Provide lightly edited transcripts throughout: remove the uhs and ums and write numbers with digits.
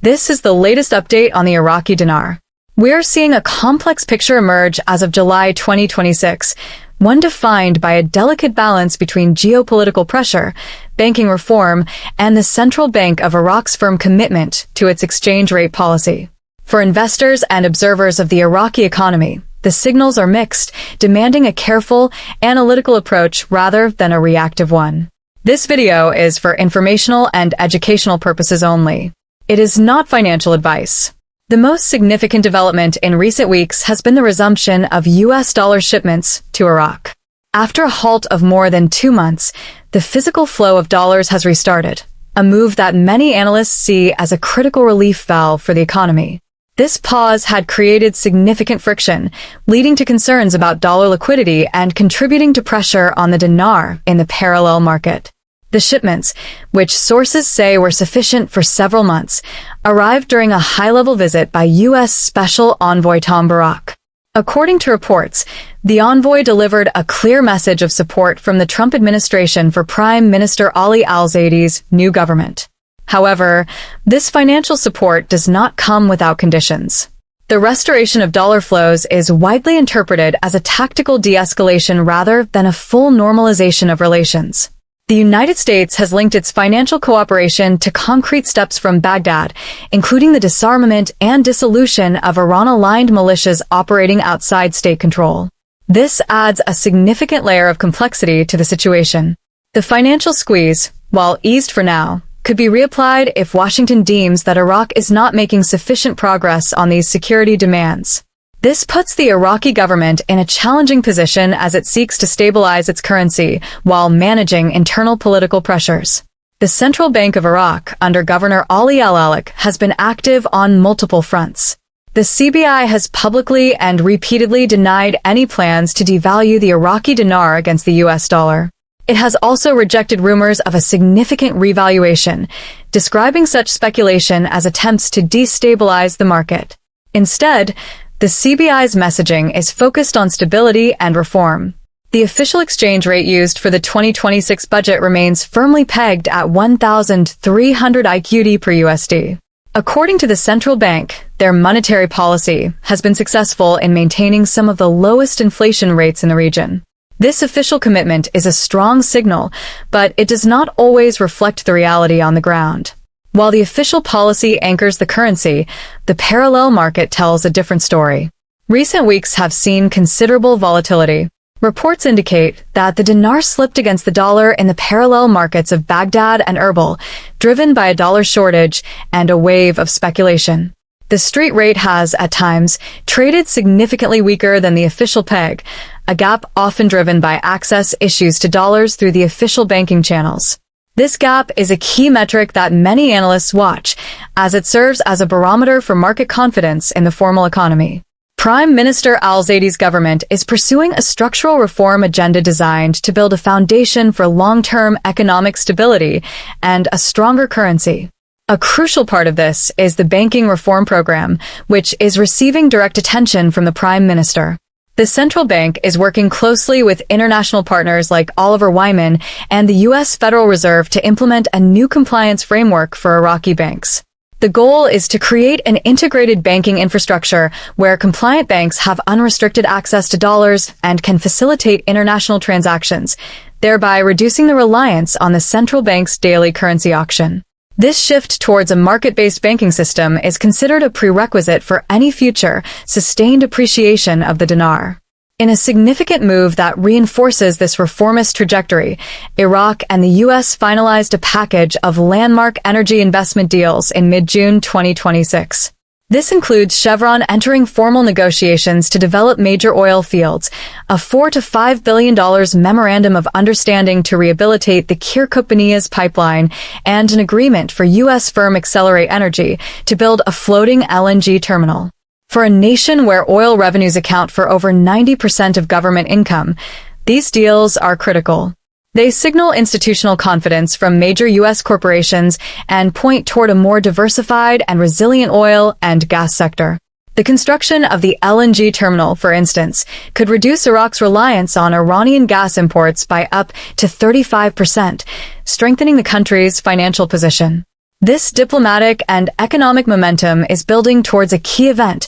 This is the latest update on the Iraqi dinar. We're seeing a complex picture emerge as of July 2026, one defined by a delicate balance between geopolitical pressure, banking reform, and the Central Bank of Iraq's firm commitment to its exchange rate policy. For investors and observers of the Iraqi economy, the signals are mixed, demanding a careful, analytical approach rather than a reactive one. This video is for informational and educational purposes only. It is not financial advice. The most significant development in recent weeks has been the resumption of US dollar shipments to Iraq. After a halt of more than 2 months, the physical flow of dollars has restarted, a move that many analysts see as a critical relief valve for the economy. This pause had created significant friction, leading to concerns about dollar liquidity and contributing to pressure on the dinar in the parallel market. The shipments, which sources say were sufficient for several months, arrived during a high-level visit by U.S. Special Envoy Tom Barrack. According to reports, the envoy delivered a clear message of support from the Trump administration for Prime Minister Ali al-Zaid's new government. However, this financial support does not come without conditions. The restoration of dollar flows is widely interpreted as a tactical de-escalation rather than a full normalization of relations. The United States has linked its financial cooperation to concrete steps from Baghdad, including the disarmament and dissolution of Iran-aligned militias operating outside state control. This adds a significant layer of complexity to the situation. The financial squeeze, while eased for now, could be reapplied if Washington deems that Iraq is not making sufficient progress on these security demands. This puts the Iraqi government in a challenging position as it seeks to stabilize its currency while managing internal political pressures. The Central Bank of Iraq, under Governor Ali Al-Alaq, has been active on multiple fronts. The CBI has publicly and repeatedly denied any plans to devalue the Iraqi dinar against the US dollar. It has also rejected rumors of a significant revaluation, describing such speculation as attempts to destabilize the market. Instead, the CBI's messaging is focused on stability and reform. The official exchange rate used for the 2026 budget remains firmly pegged at 1,300 IQD per USD. According to the central bank, their monetary policy has been successful in maintaining some of the lowest inflation rates in the region. This official commitment is a strong signal, but it does not always reflect the reality on the ground. While the official policy anchors the currency, the parallel market tells a different story. Recent weeks have seen considerable volatility. Reports indicate that the dinar slipped against the dollar in the parallel markets of Baghdad and Erbil, driven by a dollar shortage and a wave of speculation. The street rate has, at times, traded significantly weaker than the official peg, a gap often driven by access issues to dollars through the official banking channels. This gap is a key metric that many analysts watch, as it serves as a barometer for market confidence in the formal economy. Prime Minister al-Zaid's government is pursuing a structural reform agenda designed to build a foundation for long-term economic stability and a stronger currency. A crucial part of this is the banking reform program, which is receiving direct attention from the Prime Minister. The central bank is working closely with international partners like Oliver Wyman and the U.S. Federal Reserve to implement a new compliance framework for Iraqi banks. The goal is to create an integrated banking infrastructure where compliant banks have unrestricted access to dollars and can facilitate international transactions, thereby reducing the reliance on the central bank's daily currency auction. This shift towards a market-based banking system is considered a prerequisite for any future, sustained appreciation of the dinar. In a significant move that reinforces this reformist trajectory, Iraq and the U.S. finalized a package of landmark energy investment deals in mid-June 2026. This includes Chevron entering formal negotiations to develop major oil fields, a $4 to $5 billion memorandum of understanding to rehabilitate the Kirkuk-Banias pipeline, and an agreement for U.S. firm Accelerate Energy to build a floating LNG terminal. For a nation where oil revenues account for over 90% of government income, these deals are critical. They signal institutional confidence from major U.S. corporations and point toward a more diversified and resilient oil and gas sector. The construction of the LNG terminal, for instance, could reduce Iraq's reliance on Iranian gas imports by up to 35%, strengthening the country's financial position. This diplomatic and economic momentum is building towards a key event,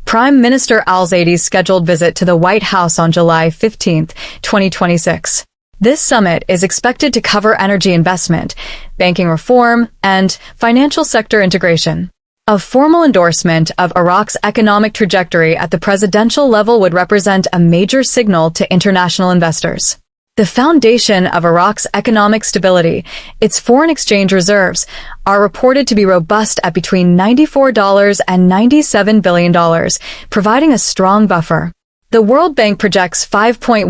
Prime Minister al-Zayd's scheduled visit to the White House on July 15, 2026. This summit is expected to cover energy investment, banking reform, and financial sector integration. A formal endorsement of Iraq's economic trajectory at the presidential level would represent a major signal to international investors. The foundation of Iraq's economic stability, its foreign exchange reserves, are reported to be robust at between $94 and $97 billion, providing a strong buffer. The World Bank projects 5.1%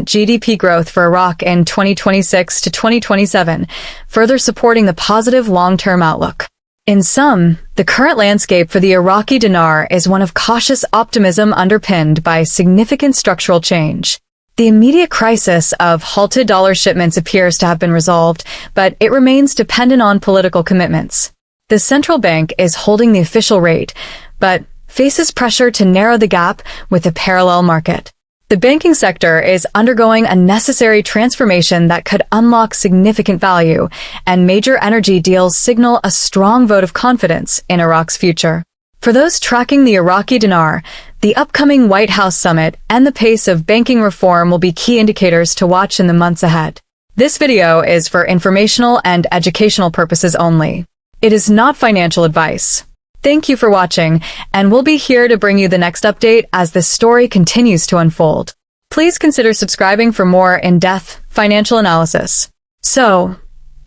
GDP growth for Iraq in 2026 to 2027, further supporting the positive long-term outlook. In sum, the current landscape for the Iraqi dinar is one of cautious optimism underpinned by significant structural change. The immediate crisis of halted dollar shipments appears to have been resolved, but it remains dependent on political commitments. The central bank is holding the official rate, but faces pressure to narrow the gap with a parallel market. The banking sector is undergoing a necessary transformation that could unlock significant value, and major energy deals signal a strong vote of confidence in Iraq's future. For those tracking the Iraqi dinar, the upcoming White House summit and the pace of banking reform will be key indicators to watch in the months ahead. This video is for informational and educational purposes only. It is not financial advice. Thank you for watching, and we'll be here to bring you the next update as this story continues to unfold. Please consider subscribing for more in-depth financial analysis. So,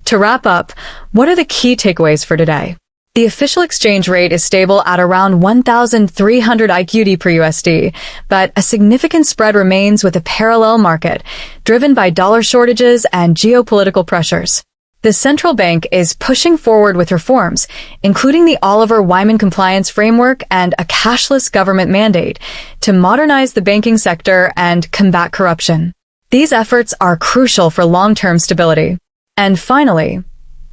to wrap up, what are the key takeaways for today? The official exchange rate is stable at around 1,300 IQD per USD, but a significant spread remains with a parallel market, driven by dollar shortages and geopolitical pressures. The central bank is pushing forward with reforms, including the Oliver Wyman compliance framework and a cashless government mandate, to modernize the banking sector and combat corruption. These efforts are crucial for long-term stability. And finally,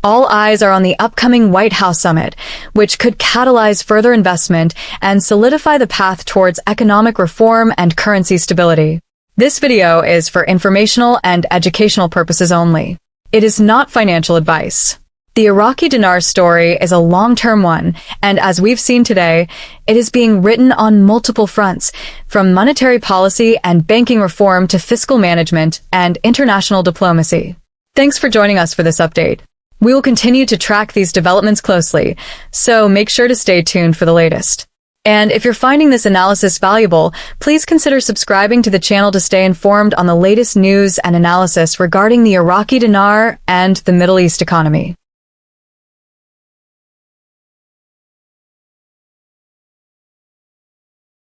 all eyes are on the upcoming White House summit, which could catalyze further investment and solidify the path towards economic reform and currency stability. This video is for informational and educational purposes only. It is not financial advice. The Iraqi dinar story is a long-term one, and as we've seen today, it is being written on multiple fronts, from monetary policy and banking reform to fiscal management and international diplomacy. Thanks for joining us for this update. We will continue to track these developments closely, so make sure to stay tuned for the latest. And if you're finding this analysis valuable, please consider subscribing to the channel to stay informed on the latest news and analysis regarding the Iraqi dinar and the Middle East economy.